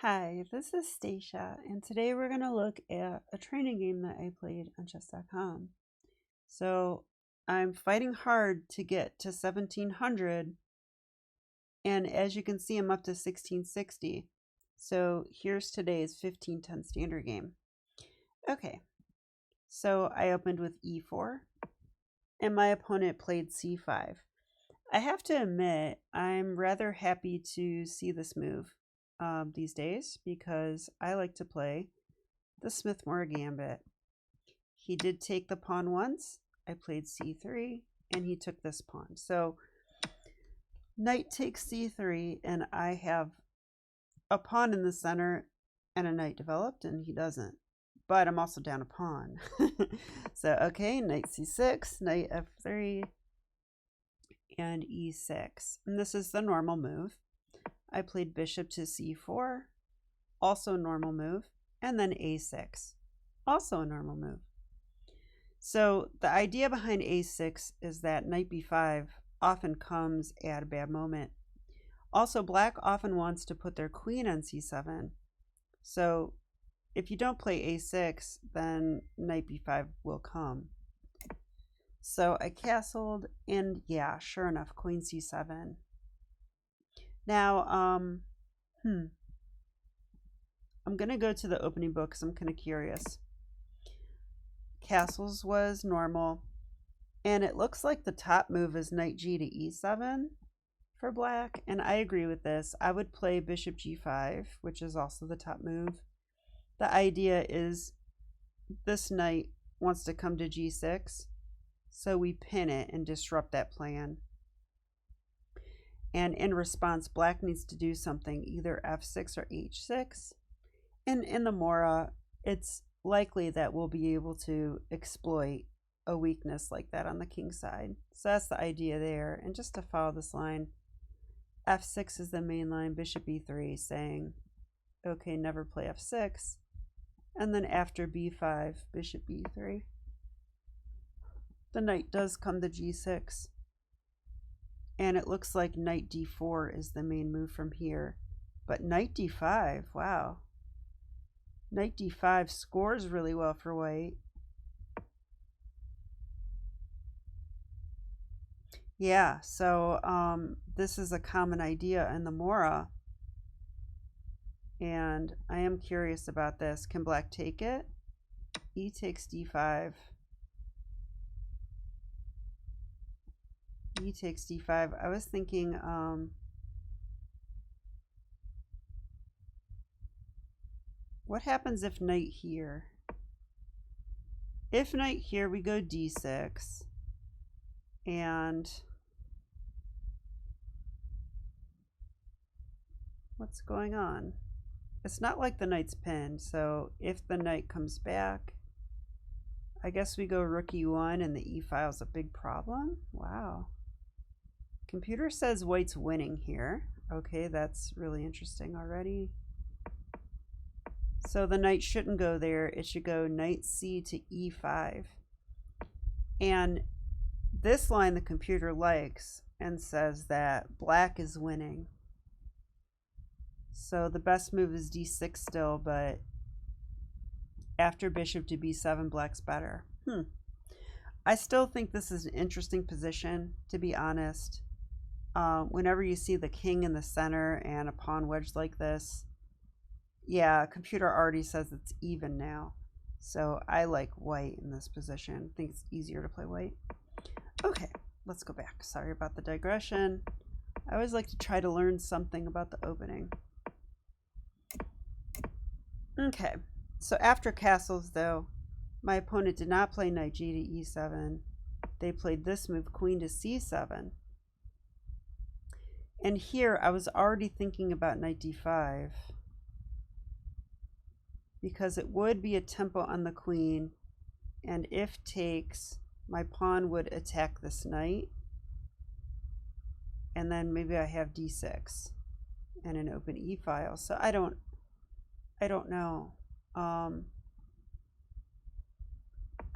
Hi, this is Stacia, and today we're going to look at a training game that I played on chess.com. So I'm fighting hard to get to 1700, and as you can see, I'm up to 1660. So here's today's 1510 standard game. Okay, so I opened with e4, and my opponent played c5. I have to admit, I'm rather happy to see this move these days because I like to play the Smith-Morra Gambit. He did take the pawn once. I played c3, and he took this pawn. So knight takes c3, and I have a pawn in the center and a knight developed, and he doesn't. But I'm also down a pawn. So, okay, knight c6, knight f3, and e6. And this is the normal move. I played bishop to c4, also a normal move, and then a6, also a normal move. So the idea behind a6 is that knight b5 often comes at a bad moment. Also, black often wants to put their queen on c7. So if you don't play a6, then knight b5 will come. So I castled, and yeah, sure enough, queen c7. Now, I'm going to go to the opening book because I'm kind of curious. Castles was normal, and it looks like the top move is knight g to e7 for black, and I agree with this. I would play bishop g5, which is also the top move. The idea is this knight wants to come to g6, so we pin it and disrupt that plan. And in response, black needs to do something, either f6 or h6. And in the Morra, it's likely that we'll be able to exploit a weakness like that on the king side. So that's the idea there. And just to follow this line, f6 is the main line, bishop e3, saying, okay, never play f6. And then after b5, bishop e3. The knight does come to g6. And it looks like knight d4 is the main move from here. But knight d5, wow. Knight d5 scores really well for white. Yeah, so this is a common idea in the Morra. And I am curious about this. Can black take it? E takes d5. E takes d5. I was thinking what happens if knight here? If knight here, we go d6. And what's going on? It's not like the knight's pinned, so if the knight comes back, I guess we go rook e1, and the e file is a big problem. Wow. Computer says white's winning here. Okay, that's really interesting already. So the knight shouldn't go there. It should go knight c to e5. And this line the computer likes and says that black is winning. So the best move is d6 still, but after bishop to b7, black's better. I still think this is an interesting position, to be honest. Whenever you see the king in the center and a pawn wedged like this, yeah, computer already says it's even now. So I like white in this position. I think it's easier to play white. Okay, let's go back. Sorry about the digression. I always like to try to learn something about the opening. Okay, so after castles, though, my opponent did not play knight g to e7. They played this move, queen to c7. And here, I was already thinking about knight d5 because it would be a tempo on the queen, and if takes, my pawn would attack this knight, and then maybe I have d6 and an open e file. So I don't know. I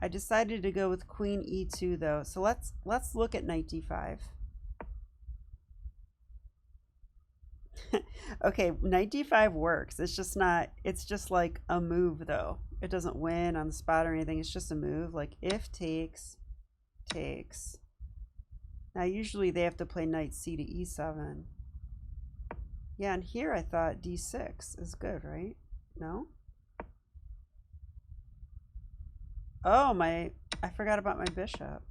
decided to go with queen e2 though. So let's look at knight d5. Okay, knight d5 works. It's just not, it's just like a move though. It doesn't win on the spot or anything. It's just a move. Like if takes, takes. Now usually they have to play knight c to e7. Yeah, and here I thought d6 is good, right? No? Oh, I forgot about my bishop.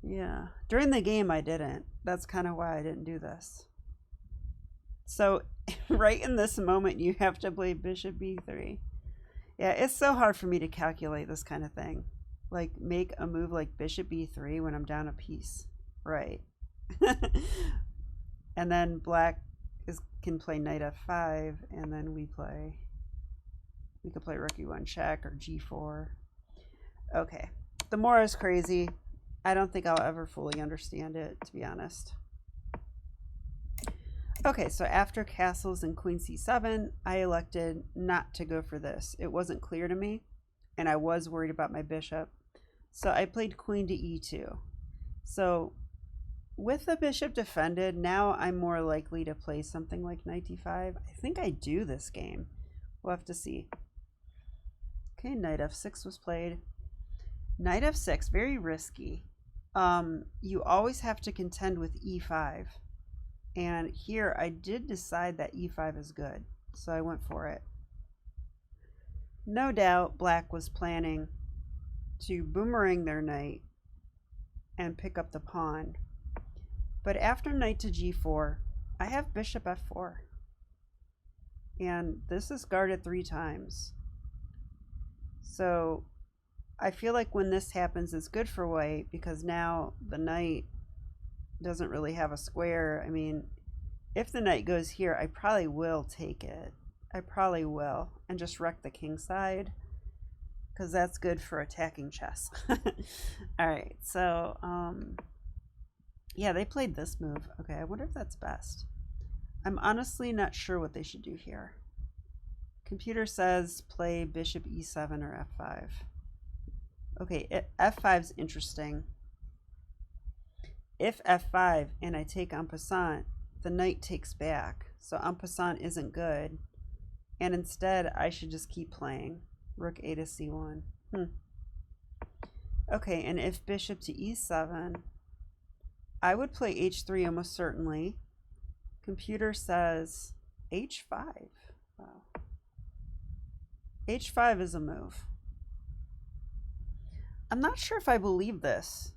Yeah, during the game I didn't. That's kind of why I didn't do this. So right in this moment you have to play bishop b3. Yeah, it's so hard for me to calculate this kind of thing. Like make a move like bishop b3 when I'm down a piece. Right. And then black can play knight f5, and then we could play rook e1 check or g4. Okay, the Morra is crazy. I don't think I'll ever fully understand it, to be honest. Okay, so after castles and queen c7, I elected not to go for this. It wasn't clear to me, and I was worried about my bishop. So I played queen to e2. So with the bishop defended, now I'm more likely to play something like knight d5. I think I do this game. We'll have to see. Okay, knight f6 was played. Knight f6, very risky. You always have to contend with e5. And here I did decide that e5 is good, so I went for it. No doubt black was planning to boomerang their knight and pick up the pawn. But after knight to g4, I have bishop f4. And this is guarded 3 times. So I feel like when this happens, it's good for white because now the knight doesn't really have a square. I mean, if the knight goes here, I probably will take it. I probably will. And just wreck the king side because that's good for attacking chess. All right, so yeah, they played this move. Okay, I wonder if that's best. I'm honestly not sure what they should do here. Computer says play bishop e7 or f5. Okay, f5 is interesting. If f5 and I take en passant, the knight takes back. So en passant isn't good. And instead, I should just keep playing. Rook a to c1. Okay, and if bishop to e7, I would play h3 almost certainly. Computer says h5. Wow. h5 is a move. I'm not sure if I believe this.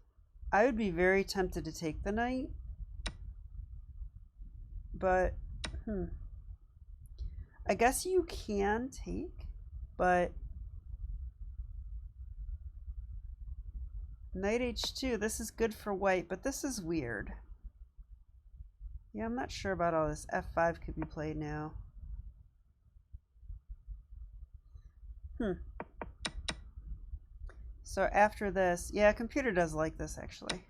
I would be very tempted to take the knight. But, I guess you can take, but knight h2, this is good for white, but this is weird. Yeah, I'm not sure about all this. f5 could be played now. So after this, yeah, computer does like this actually.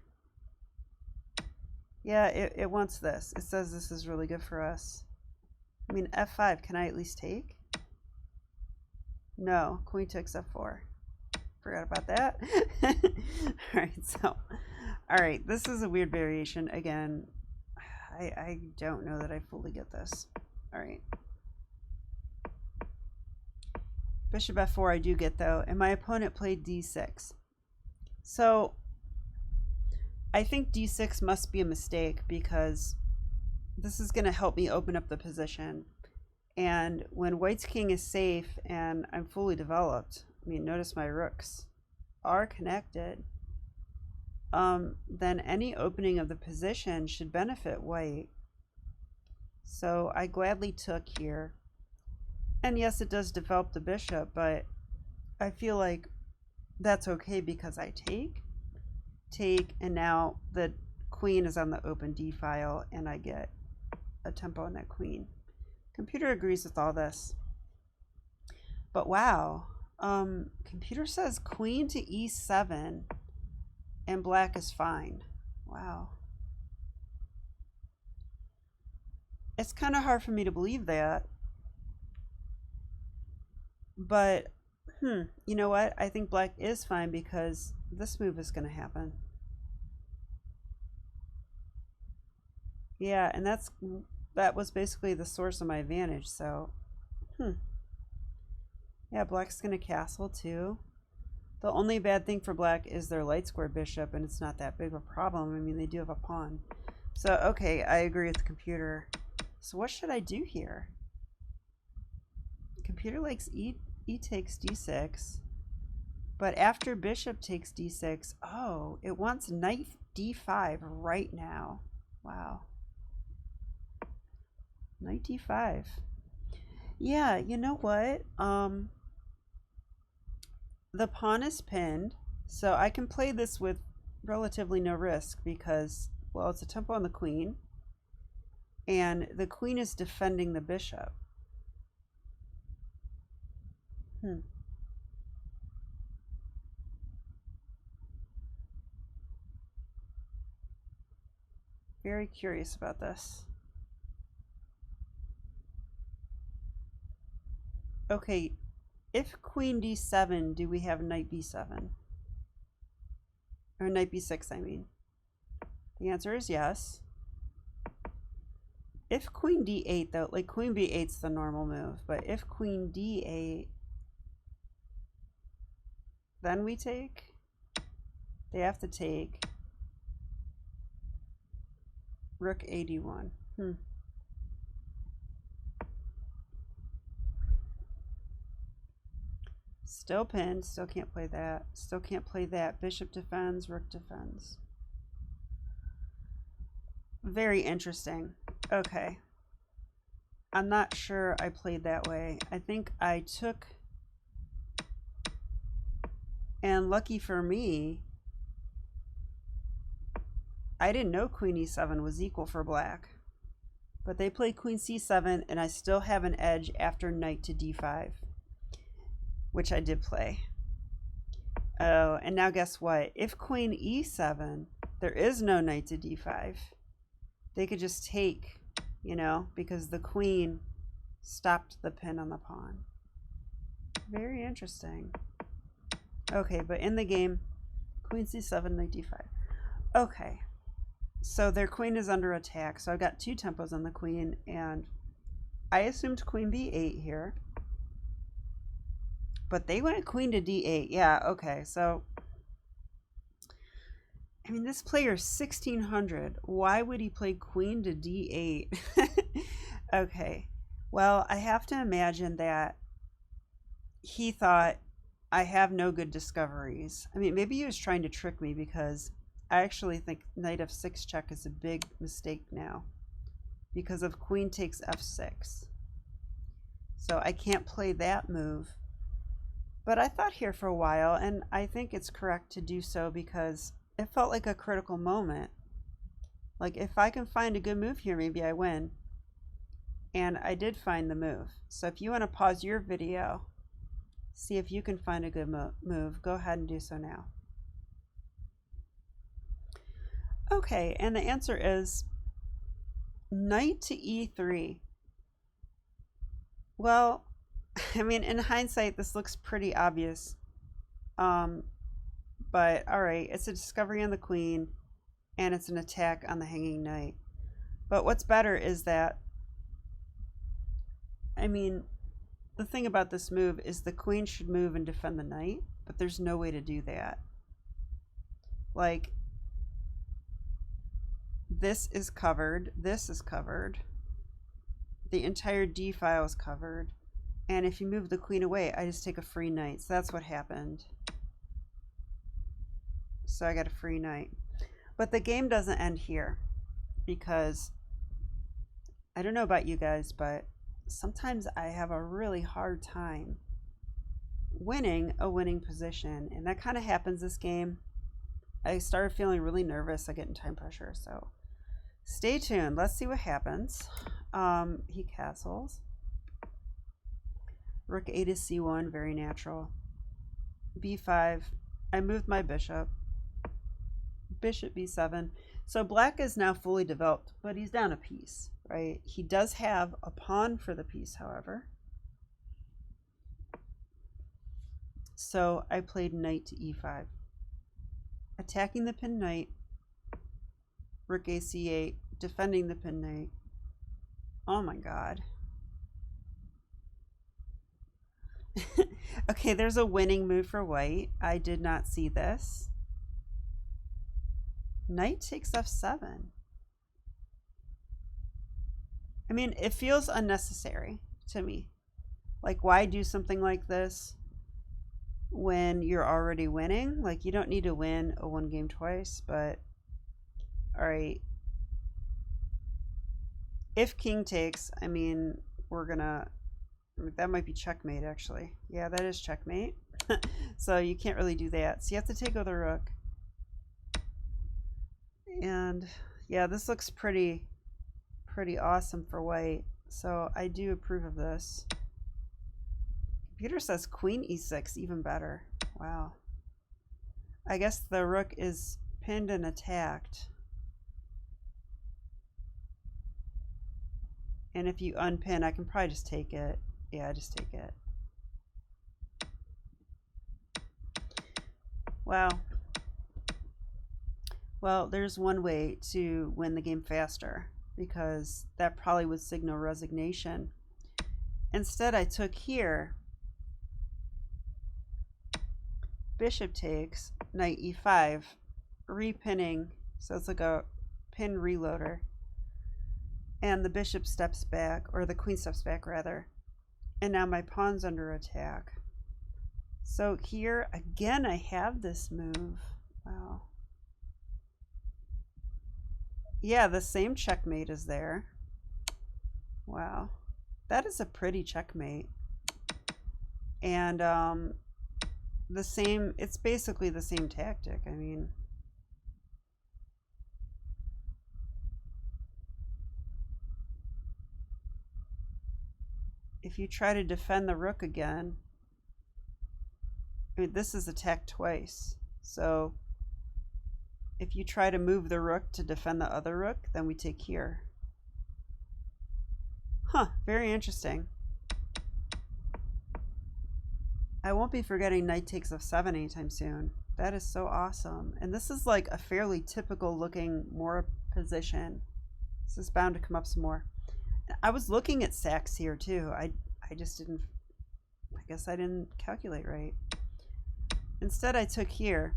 Yeah, it wants this. It says this is really good for us. I mean, f5, can I at least take? No, queen takes f4. Forgot about that. Alright, so, alright, this is a weird variation. Again, I don't know that I fully get this. Alright. Bishop f4 I do get though, and my opponent played d6. So I think d6 must be a mistake because this is going to help me open up the position. And when white's king is safe and I'm fully developed, I mean, notice my rooks are connected, then any opening of the position should benefit white. So I gladly took here. And yes, it does develop the bishop, but I feel like that's okay because I take, and now the queen is on the open d file and I get a tempo on that queen. Computer agrees with all this. But wow, computer says queen to e7 and black is fine. Wow. It's kind of hard for me to believe that. But, you know what? I think black is fine because this move is going to happen. Yeah, and that's that was basically the source of my advantage. So, yeah, black's gonna castle too. The only bad thing for black is their light square bishop, and it's not that big of a problem. I mean, they do have a pawn. So, okay, I agree with the computer. So what should I do here? Computer likes e takes d6, but after bishop takes d6, oh, it wants knight d5 right now. Wow. Knight d5. Yeah, you know what? The pawn is pinned, so I can play this with relatively no risk because, well, it's a tempo on the queen, and the queen is defending the bishop. Very curious about this. Okay, if queen d7, do we have knight b7? Or knight b6, I mean. The answer is yes. If queen d8, though, like queen b8's the normal move, but if queen d8, then we take. They have to take. Rook a1. Still pinned, still can't play that. Still can't play that. Bishop defends, rook defends. Very interesting. Okay. I'm not sure I played that way. I think I took, and lucky for me, I didn't know queen e7 was equal for black. But they played queen c7, and I still have an edge after knight to d5. Which I did play. Oh, and now guess what? If queen e7, there is no knight to d5. They could just take, you know, because the queen stopped the pin on the pawn. Very interesting. Okay, but in the game, queen c7, knight d5. Okay, so their queen is under attack. So I've got two tempos on the queen, and I assumed queen b8 here. But they went queen to d8. Yeah, okay. So, I mean, this player's 1600. Why would he play queen to d8? Okay. Well, I have to imagine that he thought, I have no good discoveries. I mean, maybe he was trying to trick me because I actually think knight f6 check is a big mistake now because of queen takes f6. So I can't play that move. But I thought here for a while, and I think it's correct to do so because it felt like a critical moment. Like, if I can find a good move here, maybe I win. And I did find the move. So if you want to pause your video, see if you can find a good move, go ahead and do so now. Okay, and the answer is knight to e3. Well, I mean, in hindsight, this looks pretty obvious. But all right, it's a discovery on the queen, and it's an attack on the hanging knight. But what's better is that, I mean, the thing about this move is the queen should move and defend the knight, but there's no way to do that. Like, this is covered, this is covered, the entire d file is covered. And if you move the queen away, I just take a free knight. So that's what happened. So I got a free knight. But the game doesn't end here because I don't know about you guys, but sometimes I have a really hard time winning a winning position. And that kind of happens this game. I started feeling really nervous. I get in time pressure. So stay tuned. Let's see what happens. He castles. Rook a to c1, very natural. b5, I moved my bishop. Bishop b7. So black is now fully developed, but he's down a piece, right? He does have a pawn for the piece, however. So I played knight to e5. Attacking the pinned knight. Rook a c8, defending the pinned knight. Oh my god. Okay, there's a winning move for white. I did not see this. Knight takes f7. I mean, it feels unnecessary to me. Like, why do something like this when you're already winning? Like, you don't need to win a one game twice, but all right. If king takes, I mean, we're gonna, that might be checkmate actually. Yeah, that is checkmate. So you can't really do that. So you have to take over the rook. And yeah, this looks pretty awesome for white. So I do approve of this. Computer says queen e6, even better. Wow. I guess the rook is pinned and attacked. And if you unpin, I can probably just take it. Yeah, I just take it. Wow. Well, there's one way to win the game faster, because that probably would signal resignation. Instead, I took here. Bishop takes, knight e5, repinning, so it's like a pin reloader. And the bishop steps back, or the queen steps back rather. And now my pawn's under attack. So here, again, I have this move. Wow. Yeah, the same checkmate is there. Wow. That is a pretty checkmate. And the same, it's basically the same tactic. I mean, if you try to defend the rook again, I mean, this is attacked twice. So if you try to move the rook to defend the other rook, then we take here. Huh, very interesting. I won't be forgetting knight takes f7 anytime soon. That is so awesome. And this is like a fairly typical looking Morra position. This is bound to come up some more. I was looking at sacks here too. I just didn't, I guess I didn't calculate right. Instead I took here.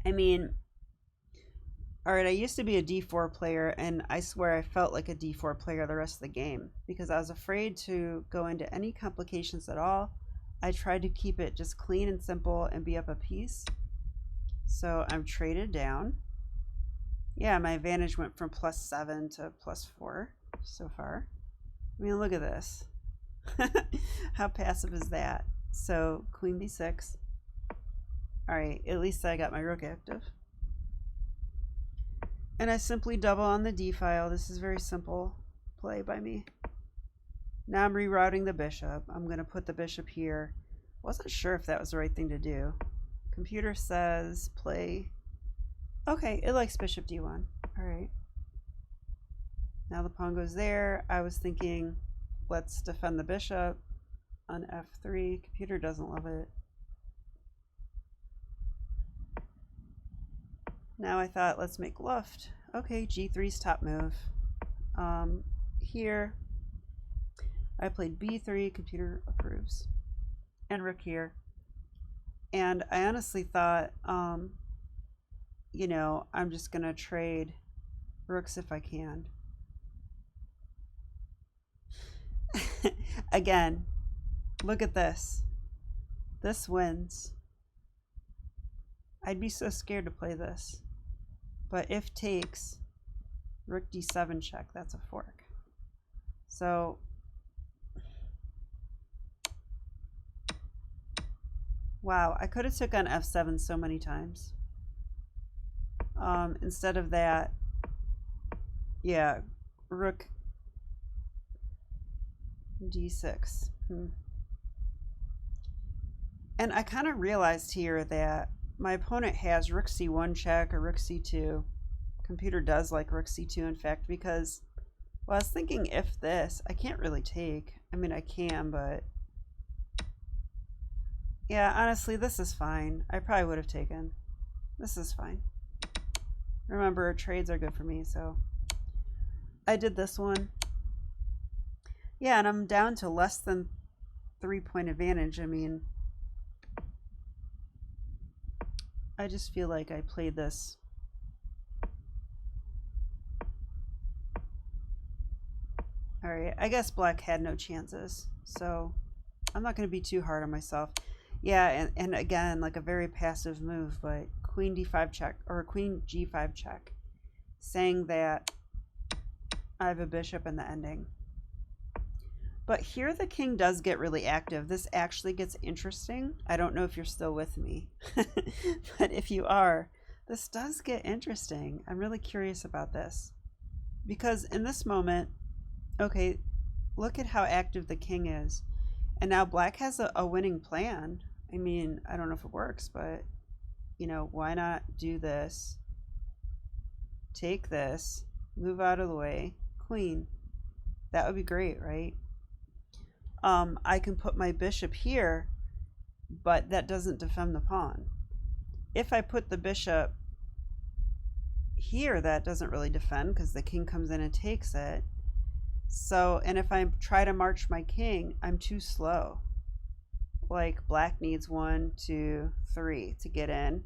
I mean, all right, I used to be a d4 player, and I swear I felt like a d4 player the rest of the game because I was afraid to go into any complications at all. I tried to keep it just clean and simple and be up a piece. So I'm traded down. Yeah, my advantage went from +7 to +4 so far. I mean, look at this. How passive is that? So queen b6. All right, at least I got my rook active. And I simply double on the d file. This is very simple play by me. Now I'm rerouting the bishop. I'm going to put the bishop here. Wasn't sure if that was the right thing to do. Computer says play. Okay, it likes bishop d1. All right. Now the pawn goes there. I was thinking, let's defend the bishop on f3. Computer doesn't love it. Now I thought, let's make luft. Okay, g3's top move. Here, I played b3, computer approves. And rook here. And I honestly thought, you know, I'm just going to trade rooks if I can. Again, look at this. This wins. I'd be so scared to play this. But if takes, rook d7 check, that's a fork. So wow, I could have took on f7 so many times. Instead of that, yeah, rook d6. And I kind of realized here that my opponent has rook c1 check or rook c2. Computer does like rook c2, in fact, because, well, I was thinking if this, I can't really take. I mean, I can, but yeah, honestly, this is fine. I probably would have taken. This is fine. Remember, trades are good for me, so I did this one. Yeah, and I'm down to less than 3-point advantage. I mean, I just feel like I played this. All right, I guess black had no chances, so I'm not going to be too hard on myself. Yeah, and again, like a very passive move, but queen d5 check, or queen g5 check, saying that I have a bishop in the ending. But here the king does get really active. This actually gets interesting. I don't know if you're still with me, but if you are, this does get interesting. I'm really curious about this. Because in this moment, okay, look at how active the king is. And now black has a winning plan. I mean, I don't know if it works, but, you know, why not do this? Take this, move out of the way, queen. That would be great, right? I can put my bishop here, but that doesn't defend the pawn. If I put the bishop here, that doesn't really defend because the king comes in and takes it. So, and if I try to march my king, I'm too slow. Like black needs 1, 2, 3 to get in,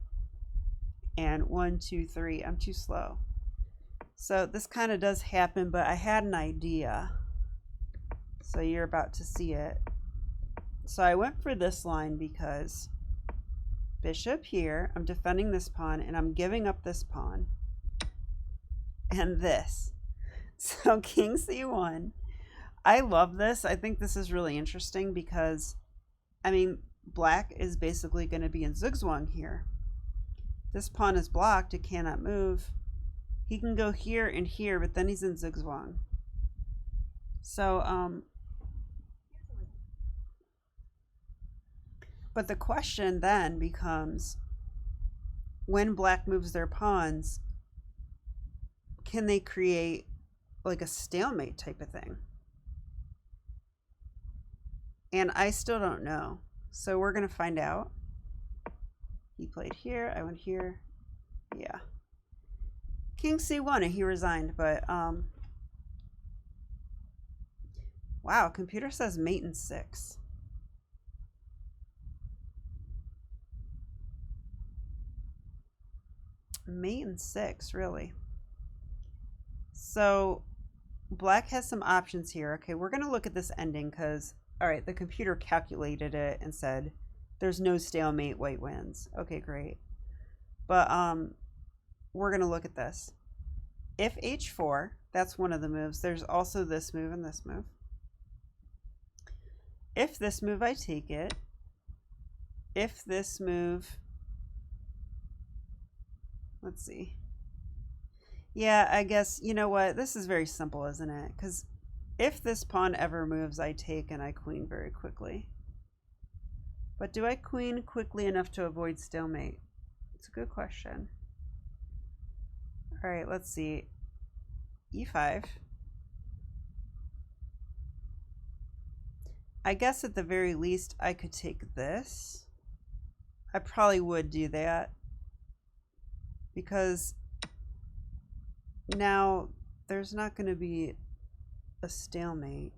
and 1, 2, 3, I'm too slow. So this kind of does happen, but I had an idea. So you're about to see it. So I went for this line because bishop here, I'm defending this pawn and I'm giving up this pawn and this. So king c1. I love this. I think this is really interesting because, I mean, black is basically going to be in zugzwang here. This pawn is blocked. It cannot move. He can go here and here, but then he's in zugzwang. So, but the question then becomes, when black moves their pawns, can they create like a stalemate type of thing? And I still don't know. So we're going to find out. He played here. I went here. Yeah. King c1, and he resigned. But, wow, computer says mate in 6. Mate in 6, really. So black has some options here. Okay, we're going to look at this ending because, all right, the computer calculated it and said there's no stalemate, white wins. Okay, great. But we're going to look at this. If h4, that's one of the moves. There's also this move and this move. If this move, I take it. If this move, let's see. Yeah, I guess, you know what? This is very simple, isn't it? Because if this pawn ever moves, I take and I queen very quickly. But do I queen quickly enough to avoid stalemate? It's a good question. All right, let's see. e5. I guess at the very least, I could take this. I probably would do that because now there's not going to be a stalemate.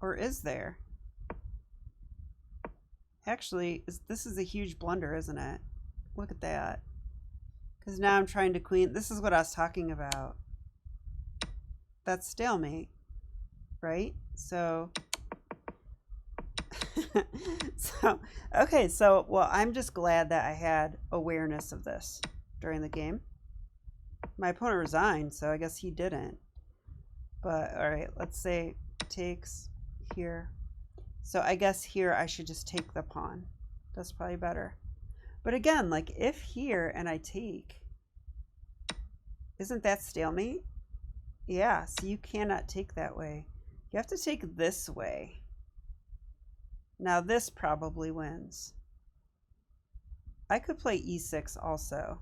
Or is there? Actually, this is a huge blunder, isn't it? Look at that. Because now I'm trying to queen. This is what I was talking about. That's stalemate, right? So, okay, so, well, I'm just glad that I had awareness of this during the game. My opponent resigned, so I guess he didn't. But, all right, let's say takes here. So I guess here I should just take the pawn. That's probably better. But again, like if here and I take, isn't that stalemate? Yeah, so you cannot take that way. You have to take this way. Now this probably wins. I could play e6 also.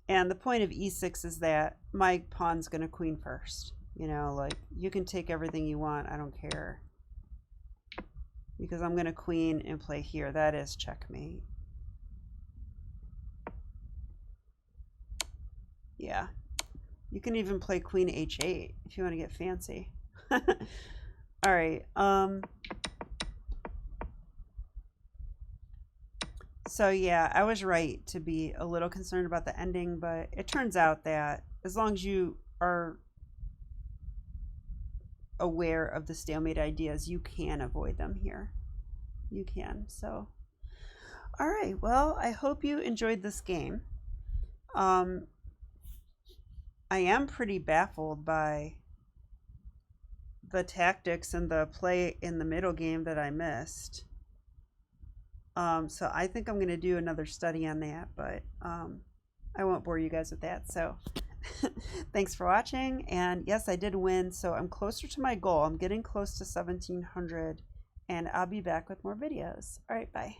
And the point of e6 is that my pawn's going to queen first. You know, like you can take everything you want. I don't care. Because I'm going to queen and play here. That is checkmate. Yeah. You can even play queen h8 if you want to get fancy. All right. So yeah, I was right to be a little concerned about the ending, but it turns out that as long as you are aware of the stalemate ideas, you can avoid them here. You can. So, all right. Well, I hope you enjoyed this game. I am pretty baffled by the tactics and the play in the middle game that I missed. So I think I'm going to do another study on that, but I won't bore you guys with that. So thanks for watching. And yes, I did win. So I'm closer to my goal. I'm getting close to 1700, and I'll be back with more videos. All right, bye.